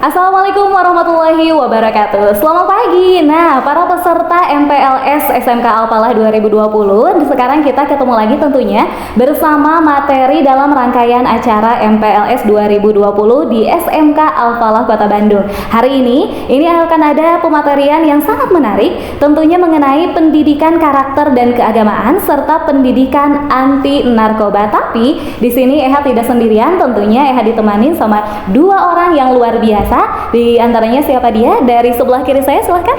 Assalamualaikum warahmatullahi wabarakatuh. Selamat pagi. Nah, para peserta MPLS SMK Al-Falah 2020, sekarang kita ketemu lagi tentunya bersama materi dalam rangkaian acara MPLS 2020 di SMK Al-Falah Kota Bandung. Hari ini akan ada pematerian yang sangat menarik, tentunya mengenai pendidikan karakter dan keagamaan serta pendidikan anti narkoba. Tapi di sini Eha tidak sendirian, tentunya Eha ditemani sama dua orang yang luar biasa. Di antaranya siapa dia? Dari sebelah kiri saya, silahkan.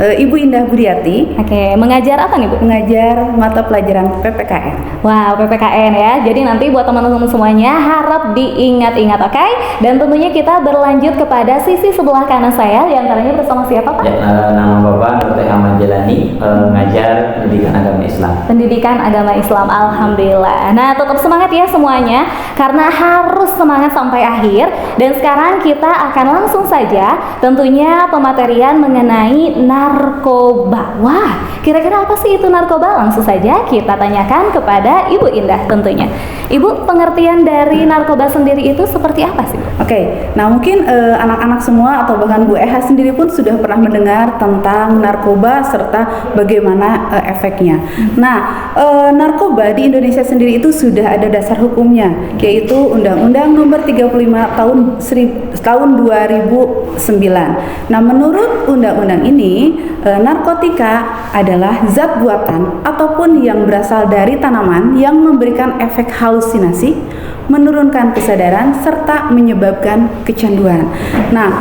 Ibu Indah Budiati. Oke, mengajar apa nih Bu? Mengajar mata pelajaran PPKN. Wow, PPKN ya. Jadi nanti buat teman-teman semuanya harap diingat-ingat, oke? Dan tentunya kita berlanjut kepada sisi sebelah kanan saya. Di antaranya bersama siapa Pak? Ya, nama Bapak Dr. Ahmad Jelani, mengajar pendidikan agama Islam. Pendidikan agama Islam, alhamdulillah. Nah, tetap semangat ya semuanya, karena harus semangat sampai akhir. Dan sekarang kita akan langsung saja tentunya pematerian mengenai narkoba. Wah, kira-kira apa sih itu narkoba? Langsung saja kita tanyakan kepada Ibu Indah tentunya. Ibu, pengertian dari narkoba sendiri itu seperti apa sih? Oke, nah mungkin anak-anak semua atau bahkan Bu Eha sendiri pun sudah pernah mendengar tentang narkoba serta bagaimana efeknya. Nah, narkoba di Indonesia sendiri itu sudah ada dasar hukumnya, yaitu Undang-Undang Nomor 35 tahun 2009. Nah, menurut undang-undang ini, narkotika adalah zat buatan ataupun yang berasal dari tanaman yang memberikan efek halusinasi, menurunkan kesadaran serta menyebabkan kecanduan. Nah,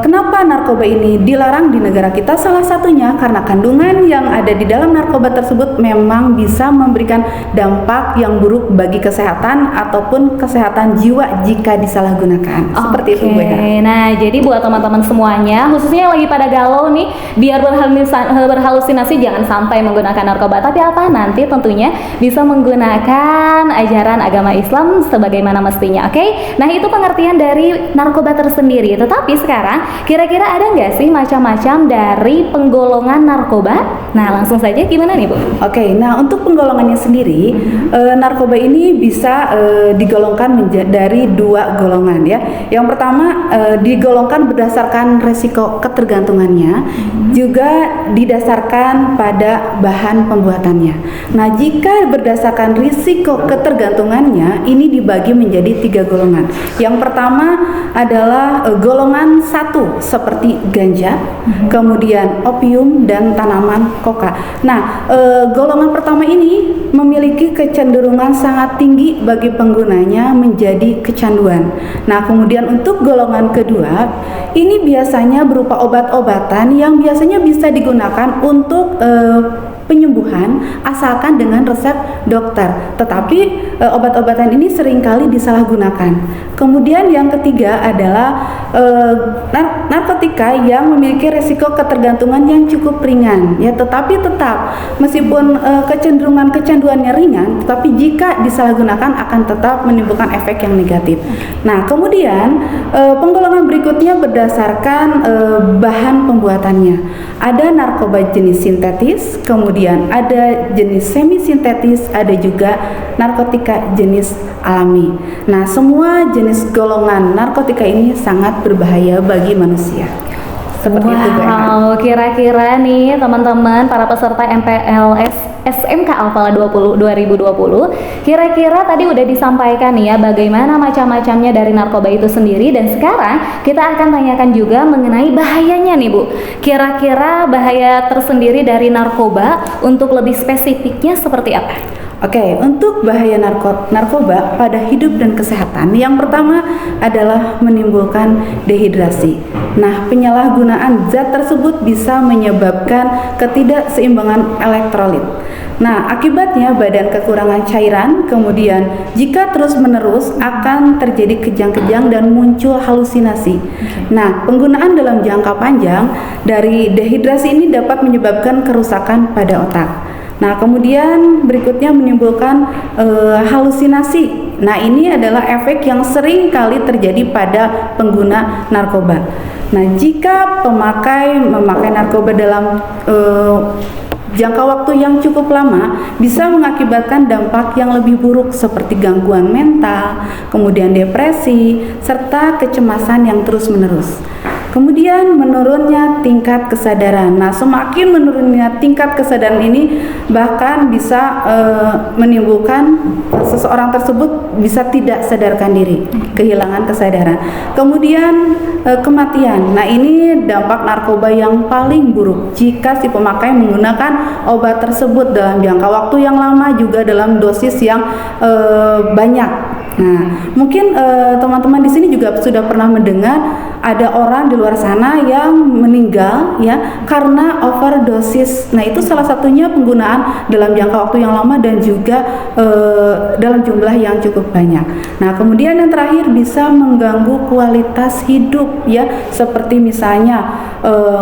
kenapa narkoba ini dilarang di negara kita? Salah satunya karena kandungan yang ada di dalam narkoba tersebut memang bisa memberikan dampak yang buruk bagi kesehatan ataupun kesehatan jiwa jika disalahgunakan. Seperti itu Bu ya. Nah, jadi buat teman-teman semuanya, khususnya yang lagi pada galau nih, biar berhalusinasi jangan sampai menggunakan narkoba. Tapi apa? Nanti tentunya bisa menggunakan ajaran agama Islam sebagaimana mestinya, oke? Nah, itu pengertian dari narkoba tersendiri. Tetapi sekarang, kira-kira ada nggak sih macam-macam dari penggolongan narkoba? Nah, langsung saja gimana nih Bu? Oke, nah untuk penggolongannya sendiri, narkoba ini bisa digolongkan dari dua golongan ya. Yang pertama digolongkan berdasarkan resiko ketergantungannya, juga didasarkan pada bahan pembuatannya. Nah, jika berdasarkan risiko ketergantungannya, ini dibagi menjadi 3 golongan. Yang pertama adalah golongan 1 seperti ganja, kemudian opium dan tanaman koka. Nah, golongan pertama ini memiliki kecenderungan sangat tinggi bagi penggunanya menjadi kecanduan. Nah, kemudian untuk golongan kedua, ini biasanya berupa obat-obatan yang biasanya bisa digunakan untuk penyembuhan asalkan dengan resep dokter. Tetapi obat-obatan ini seringkali disalahgunakan. Kemudian yang ketiga adalah narkotika yang memiliki risiko ketergantungan yang cukup ringan ya, tetapi tetap meskipun kecenderungan kecanduannya ringan, tetapi jika disalahgunakan akan tetap menimbulkan efek yang negatif. Nah, kemudian penggolongan berikutnya berdasarkan bahan pembuatannya. Ada narkoba jenis sintetis, kemudian ada jenis semi sintetis, ada juga narkotika jenis alami. Nah, semua jenis golongan narkotika ini sangat berbahaya bagi manusia. Seperti itu Bu Eha. Wow, kira-kira nih teman-teman para peserta MPLS SMK Al-Falah 2020, kira-kira tadi udah disampaikan nih ya bagaimana macam-macamnya dari narkoba itu sendiri, dan sekarang kita akan tanyakan juga mengenai bahayanya nih Bu. Kira-kira bahaya tersendiri dari narkoba untuk lebih spesifiknya seperti apa? Oke, untuk bahaya narkoba pada hidup dan kesehatan, yang pertama adalah menimbulkan dehidrasi. Nah, penyalahgunaan zat tersebut bisa menyebabkan ketidakseimbangan elektrolit. Nah, akibatnya badan kekurangan cairan, kemudian jika terus-menerus akan terjadi kejang-kejang dan muncul halusinasi. Nah, penggunaan dalam jangka panjang dari dehidrasi ini dapat menyebabkan kerusakan pada otak. Nah, kemudian berikutnya menimbulkan halusinasi. Nah, ini adalah efek yang sering kali terjadi pada pengguna narkoba. Nah, jika memakai narkoba dalam jangka waktu yang cukup lama bisa mengakibatkan dampak yang lebih buruk seperti gangguan mental, kemudian depresi, serta kecemasan yang terus-menerus. Kemudian menurunnya tingkat kesadaran. Nah, semakin menurunnya tingkat kesadaran ini bahkan bisa menimbulkan seseorang tersebut bisa tidak sadarkan diri, kehilangan kesadaran. Kemudian kematian. Nah, ini dampak narkoba yang paling buruk jika si pemakai menggunakan obat tersebut dalam jangka waktu yang lama, juga dalam dosis yang banyak. Nah, mungkin teman-teman di sini juga sudah pernah mendengar ada orang di luar sana yang meninggal ya karena overdosis. Nah, itu salah satunya penggunaan dalam jangka waktu yang lama dan juga dalam jumlah yang cukup banyak. Nah, kemudian yang terakhir bisa mengganggu kualitas hidup ya, seperti misalnya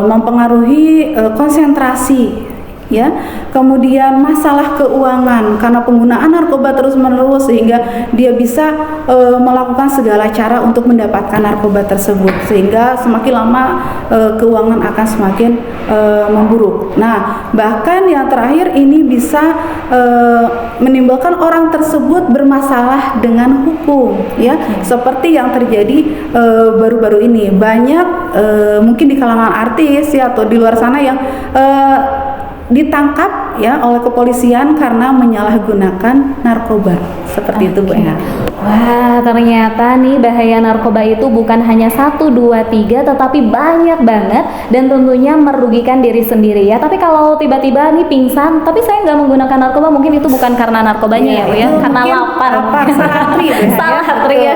mempengaruhi konsentrasi ya, kemudian masalah keuangan karena penggunaan narkoba terus-menerus sehingga dia bisa melakukan segala cara untuk mendapatkan narkoba tersebut, sehingga semakin lama keuangan akan semakin memburuk. Nah, bahkan yang terakhir ini bisa menimbulkan orang tersebut bermasalah dengan hukum ya, seperti yang terjadi baru-baru ini. Banyak mungkin di kalangan artis ya atau di luar sana yang ditangkap ya oleh kepolisian karena menyalahgunakan narkoba seperti itu Bu Eha. Wah, ternyata nih bahaya narkoba itu bukan hanya 1, 2, 3 tetapi banyak banget dan tentunya merugikan diri sendiri ya. Tapi kalau tiba-tiba nih pingsan tapi saya nggak menggunakan narkoba, mungkin itu bukan karena narkobanya ya Bu ya, karena lapar. Salah tri ya.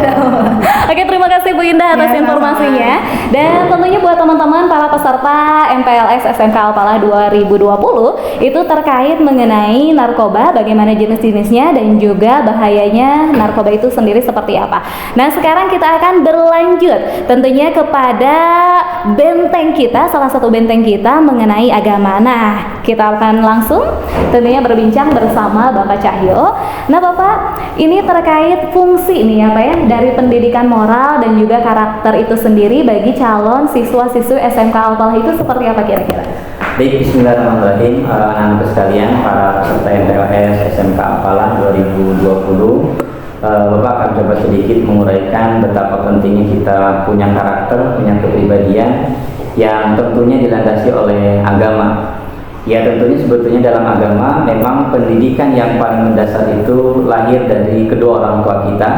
Oke, terima kasih Bu Indah atas informasinya. Dan tentunya buat teman-teman para peserta MPLS SMK Al-Falah 2020 itu terkait mengenai narkoba, bagaimana jenis-jenisnya dan juga bahayanya narkoba itu sendiri seperti apa. Nah, sekarang kita akan berlanjut tentunya kepada benteng kita, salah satu benteng kita mengenai agama. Nah, kita akan langsung tentunya berbincang bersama Bapak Cahyo. Nah, Bapak, ini terkait fungsi nih ya Pak ya, dari pendidikan moral dan juga karakter itu sendiri bagi calon siswa-siswi SMK Al-Falah itu seperti apa kira-kira? Baik, bismillahirrahmanirrahim. Anak-anak sekalian, para peserta MPLS SMK Al-Falah 2020, Bapak akan coba sedikit menguraikan betapa pentingnya kita punya karakter, punya kepribadian yang tentunya dilandasi oleh agama. Ya, tentunya sebetulnya dalam agama memang pendidikan yang paling mendasar itu lahir dari kedua orang tua kita.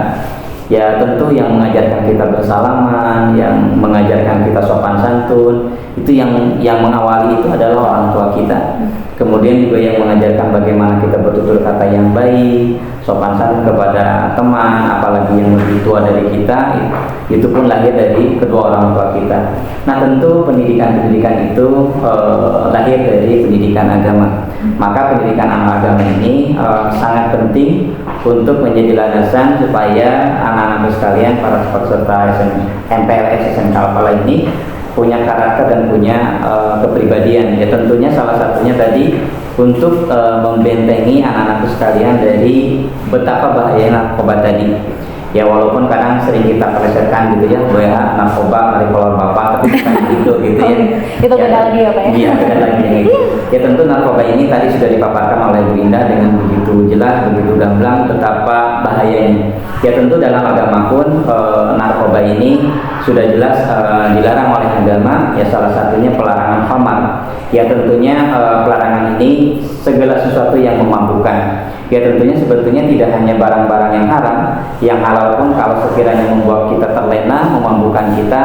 Ya, tentu yang mengajarkan kita bersalaman, yang mengajarkan kita sopan santun, itu yang mengawali itu adalah orang tua kita. Kemudian juga yang mengajarkan bagaimana kita bertutur kata yang baik, sopan santun kepada teman, apalagi yang lebih tua dari kita, itu pun lahir dari kedua orang tua kita. Nah, tentu pendidikan-pendidikan itu lahir dari pendidikan agama. Maka pendidikan agama ini sangat penting untuk menjadi landasan supaya anak-anak sekalian, para peserta MPLS SMK Al-Falah ini punya karakter dan punya kepribadian. Ya, tentunya salah satunya tadi untuk membentengi anak-anak sekalian dari betapa bahaya narkoba tadi. Ya, walaupun kadang sering kita plesetkan gitu ya, bahwa narkoba mari keluar bapak, tapi bukan gitu ya. Itu beda lagi ya Pak ya? Iya, beda lagi gitu. Ya, tentu narkoba ini tadi sudah dipaparkan oleh Bu Indah dengan begitu jelas, begitu gamblang betapa bahayanya. Ya, tentu dalam agama pun narkoba ini sudah jelas dilarang oleh agama. Ya, salah satunya pelarangan khamar. Ya, tentunya pelarangan ini segala sesuatu yang memabukkan. Ya, tentunya sebetulnya tidak hanya barang-barang yang haram, yang halal pun kalau sekiranya membuat kita terlena, memabukkan kita,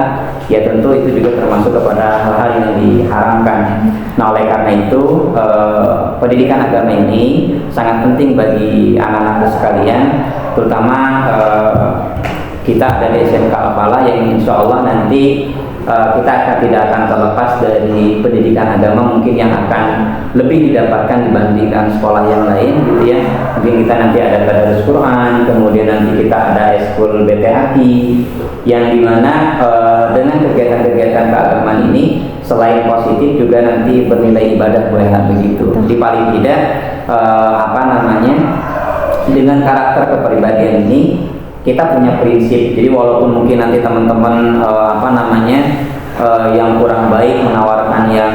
ya tentu itu juga termasuk kepada hal-hal yang diharamkan. Nah, oleh karena itu pendidikan agama ini sangat penting bagi anak-anak sekalian, terutama kita dari SMK Al-Falah yang insya Allah nanti kita tidak akan terlepas dari pendidikan agama mungkin yang akan lebih didapatkan dibandingkan sekolah yang lain gitu ya. Mungkin kita nanti ada tadarus Quran, kemudian nanti kita ada eskul BTHI yang dimana dengan kegiatan-kegiatan keagamaan ini selain positif juga nanti bernilai ibadah begitu. Di paling tidak dengan karakter kepribadian ini kita punya prinsip. Jadi walaupun mungkin nanti teman-teman yang kurang baik menawarkan yang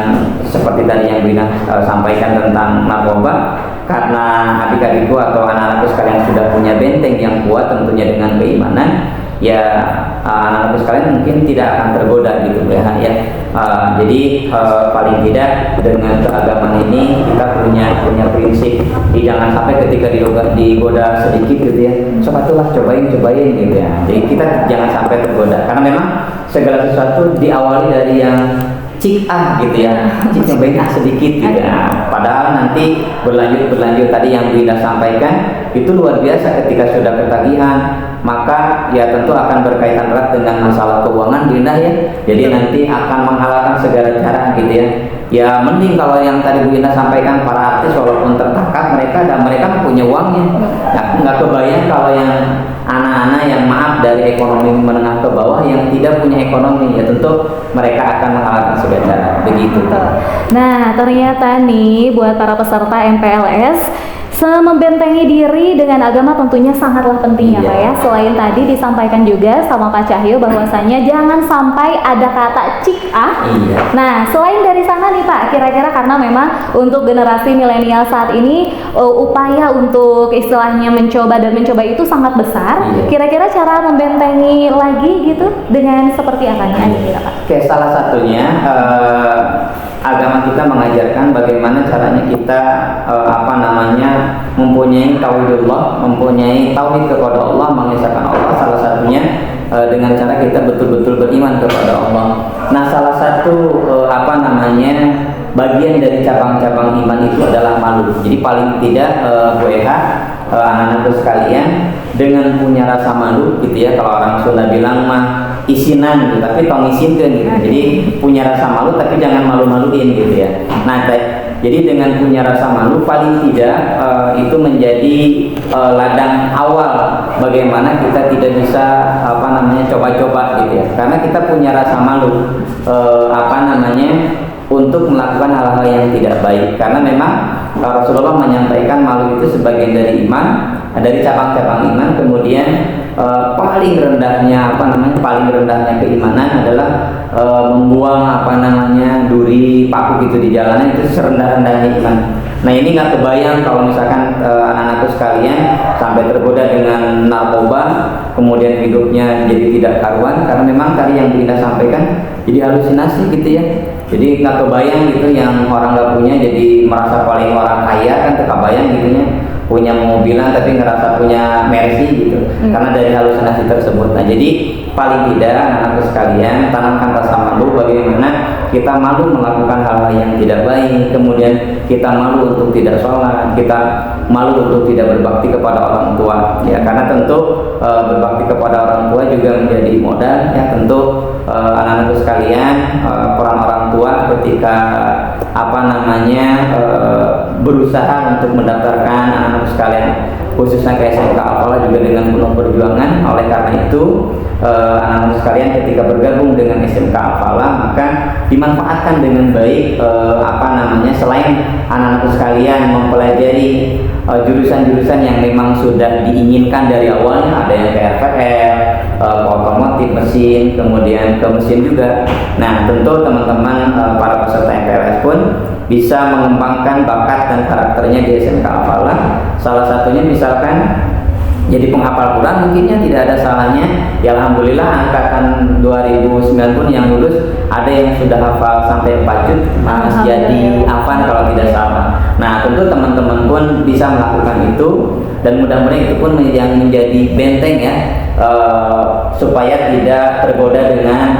seperti tadi yang Bina sampaikan tentang narkoba, karena adik-adikku atau anak-anakku sekalian sudah punya benteng yang kuat tentunya dengan keimanan, ya anak-anakku sekalian mungkin tidak akan tergoda gitu ya. Jadi paling tidak dengan keagamaan ini kita punya prinsip, jangan sampai ketika digoda sedikit gitu ya, cobalah cobain gitu ya. Jadi kita jangan sampai tergoda, karena memang segala sesuatu diawali dari yang cik gitu ya, cobain sedikit gitu ya. Padahal nanti berlanjut tadi yang Bunda sampaikan itu luar biasa ketika sudah ketagihan, maka ya tentu akan berkaitan erat dengan masalah keuangan Bunda ya. Jadi nanti akan menghalalkan segala cara gitu ya. Ya mending kalau yang tadi Bu Indah sampaikan, para artis walaupun tertangkap mereka punya uangnya. Nggak kebayang kalau yang anak-anak yang maaf dari ekonomi menengah ke bawah yang tidak punya ekonomi, ya tentu mereka akan menghalalkan segala cara begitu. Nah ternyata nih buat para peserta MPLS, membentengi diri dengan agama tentunya sangatlah penting ya Pak ya. Selain tadi disampaikan juga sama Pak Cahyo bahwasanya jangan sampai ada kata cikah. Nah selain dari sana nih Pak, kira-kira karena memang untuk generasi milenial saat ini upaya untuk istilahnya mencoba itu sangat besar. Kira-kira cara membentengi lagi gitu dengan seperti apa nih Pak? Oke, salah satunya agama kita mengajarkan bagaimana caranya kita mempunyai tauhidullah, mempunyai tauhid kepada Allah, mengesahkan Allah. Salah satunya dengan cara kita betul-betul beriman kepada Allah. Nah, salah satu bagian dari cabang-cabang iman itu adalah malu. Jadi paling tidak Bu Eha, anak-anakku sekalian, dengan punya rasa malu gitu ya, kalau orang Sunda bilang mah isinan gitu, tapi tong isinkeun gitu. Jadi punya rasa malu tapi jangan malu-maluin gitu ya. Nah, jadi dengan punya rasa malu paling tidak itu menjadi ladang awal bagaimana kita tidak bisa coba-coba gitu ya. Karena kita punya rasa malu untuk melakukan hal-hal yang tidak baik. Karena memang Rasulullah menyampaikan malu itu sebagian dari iman, dari cabang-cabang iman. Kemudian paling rendahnya keimanan adalah membuang duri, paku gitu di jalanan, itu serendah-rendahnya iman. Nah ini nggak kebayang kalau misalkan anak-anakku sekalian sampai tergoda dengan narkoba, kemudian hidupnya jadi tidak karuan, karena memang tadi yang kita sampaikan jadi halusinasi gitu ya. Jadi nggak kebayang gitu, yang orang nggak punya jadi merasa paling orang kaya, kan terkebayang gitu ya, punya mobilan tapi ngerasa punya Mercy gitu, karena dari halusinasi tersebut. Nah jadi paling tidak anak-anakku sekalian tanamkan rasa malu, bagaimana kita malu melakukan hal-hal yang tidak baik, kemudian kita malu untuk tidak sholat, kita malu untuk tidak berbakti kepada orang tua ya, karena tentu berbakti kepada orang tua juga menjadi modal ya. Tentu anak-anakku sekalian, peran orang tua ketika berusaha untuk mendaftarkan anak-anak sekalian khususnya ke SMK Al-Falah juga dengan penuh perjuangan. Oleh karena itu anak-anak sekalian ketika bergabung dengan SMK Al-Falah maka dimanfaatkan dengan baik selain anak-anak sekalian mempelajari jurusan-jurusan yang memang sudah diinginkan dari awalnya, ada yang ke RPL, otomotif, mesin, kemudian ke mesin juga. Nah tentu teman-teman para peserta MPLS pun bisa mengembangkan bakat dan karakternya di SMK Al-Falah. Salah satunya misalkan jadi penghafal Quran, mungkinnya tidak ada salahnya ya. Alhamdulillah angkatan 2009 pun yang lulus ada yang sudah hafal sampai 4 juz, Mas Jadi Afan kalau tidak salah. Nah tentu teman-teman pun bisa melakukan itu, dan mudah-mudahan itu pun yang menjadi benteng ya, supaya tidak tergoda dengan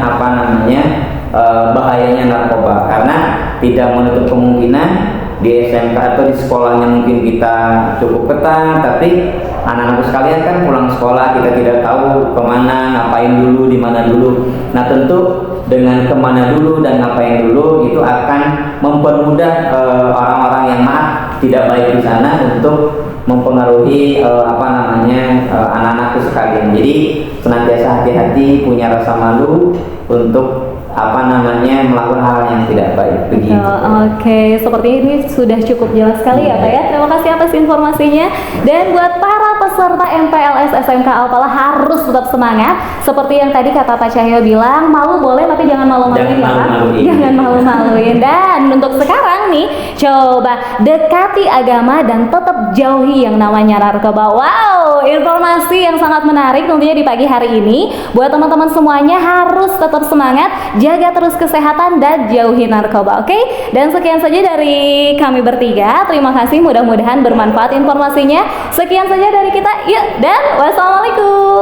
bahayanya narkoba. Karena tidak menutup kemungkinan di SMK atau di sekolahnya mungkin kita cukup ketat, tapi anak-anak sekalian kan pulang sekolah kita tidak tahu kemana, ngapain dulu, di mana dulu. Nah tentu dengan kemana dulu dan ngapain dulu itu akan mempermudah orang-orang yang tidak baik di sana untuk mempengaruhi anak-anakku sekalian. Jadi senantiasa hati-hati, punya rasa malu untuk melakukan hal yang tidak baik begitu. Oke, seperti ini sudah cukup jelas sekali ya Pak ya. Terima kasih atas informasinya. Dan buat para peserta MPLS SMK Alpala harus tetap semangat. Seperti yang tadi kata Pak Cahyo bilang, malu boleh tapi jangan malu-maluin ya Pak. Jangan malu-maluin. Dan untuk sekarang nih, coba dekati agama dan tetap jauhi yang namanya narkoba. Wow, informasi yang sangat menarik tentunya di pagi hari ini. Buat teman-teman semuanya harus tetap semangat, jaga terus kesehatan dan jauhi narkoba. Oke? Dan sekian saja dari kami bertiga. Terima kasih, mudah-mudahan bermanfaat informasinya. Sekian saja dari kita. Yuk, dan wassalamualaikum.